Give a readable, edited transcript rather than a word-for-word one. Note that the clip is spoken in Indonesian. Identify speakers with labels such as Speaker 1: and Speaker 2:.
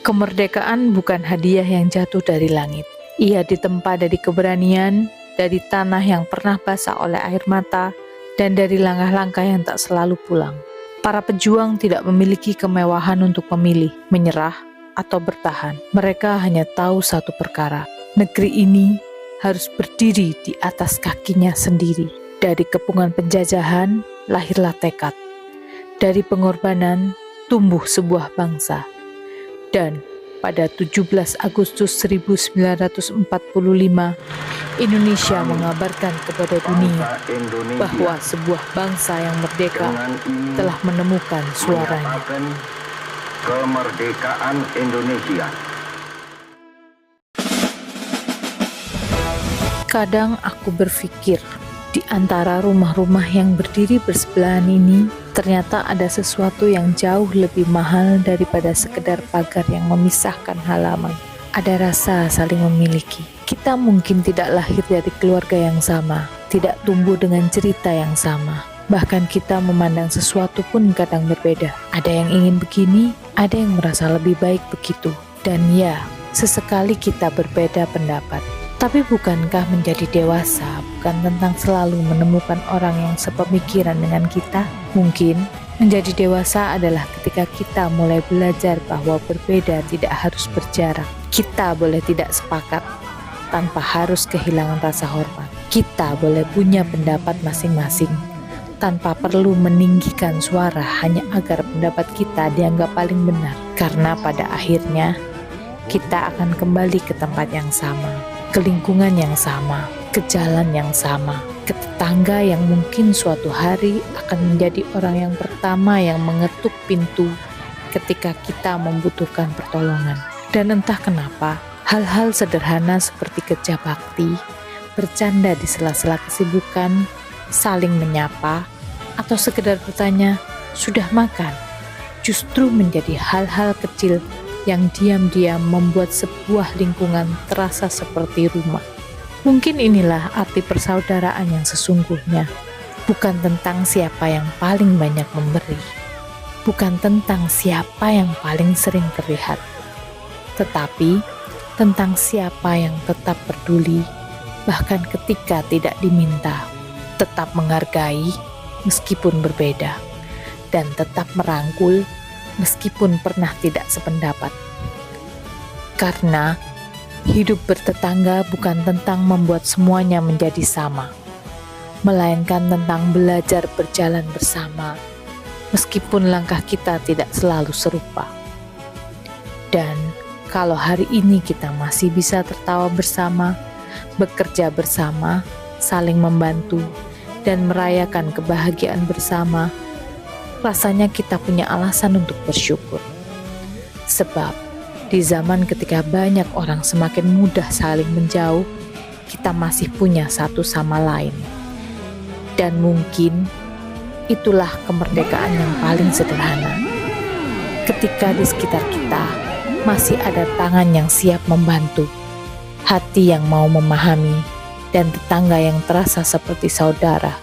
Speaker 1: Kemerdekaan bukan hadiah yang jatuh dari langit. Ia ditempa dari keberanian, dari tanah yang pernah basah oleh air mata, dan dari langkah-langkah yang tak selalu pulang. Para pejuang tidak memiliki kemewahan untuk memilih, menyerah, atau bertahan. Mereka hanya tahu satu perkara, negeri ini harus berdiri di atas kakinya sendiri. Dari kepungan penjajahan, lahirlah tekad. Dari pengorbanan, tumbuh sebuah bangsa. Dan pada 17 Agustus 1945, Indonesia mengabarkan kepada dunia bahwa sebuah bangsa yang merdeka telah menemukan suaranya.
Speaker 2: Kemerdekaan Indonesia.
Speaker 1: Kadang aku berpikir, di antara rumah-rumah yang berdiri bersebelahan ini, ternyata ada sesuatu yang jauh lebih mahal daripada sekedar pagar yang memisahkan halaman. Ada rasa saling memiliki. Kita mungkin tidak lahir dari keluarga yang sama, tidak tumbuh dengan cerita yang sama. Bahkan kita memandang sesuatu pun kadang berbeda. Ada yang ingin begini, ada yang merasa lebih baik begitu. Dan ya, sesekali kita berbeda pendapat. Tapi bukankah menjadi dewasa bukan tentang selalu menemukan orang yang sepemikiran dengan kita? Mungkin menjadi dewasa adalah ketika kita mulai belajar bahwa berbeda tidak harus berjarak. Kita boleh tidak sepakat tanpa harus kehilangan rasa hormat. Kita boleh punya pendapat masing-masing tanpa perlu meninggikan suara hanya agar pendapat kita dianggap paling benar. Karena pada akhirnya kita akan kembali ke tempat yang sama, ke lingkungan yang sama, ke jalan yang sama, ke tetangga yang mungkin suatu hari akan menjadi orang yang pertama yang mengetuk pintu ketika kita membutuhkan pertolongan. Dan entah kenapa, hal-hal sederhana seperti kerja bakti, bercanda di sela-sela kesibukan, saling menyapa, atau sekedar bertanya, "Sudah makan?" justru menjadi hal-hal kecil yang diam-diam membuat sebuah lingkungan terasa seperti rumah. Mungkin inilah arti persaudaraan yang sesungguhnya. Bukan tentang siapa yang paling banyak memberi, bukan tentang siapa yang paling sering terlihat, tetapi tentang siapa yang tetap peduli, bahkan ketika tidak diminta, tetap menghargai meskipun berbeda, dan tetap merangkul meskipun pernah tidak sependapat. Karena hidup bertetangga bukan tentang membuat semuanya menjadi sama, melainkan tentang belajar berjalan bersama, meskipun langkah kita tidak selalu serupa. Dan kalau hari ini kita masih bisa tertawa bersama, bekerja bersama, saling membantu, dan merayakan kebahagiaan bersama, rasanya kita punya alasan untuk bersyukur. Sebab di zaman ketika banyak orang semakin mudah saling menjauh, kita masih punya satu sama lain. Dan mungkin itulah kemerdekaan yang paling sederhana. Ketika di sekitar kita masih ada tangan yang siap membantu, hati yang mau memahami, dan tetangga yang terasa seperti saudara.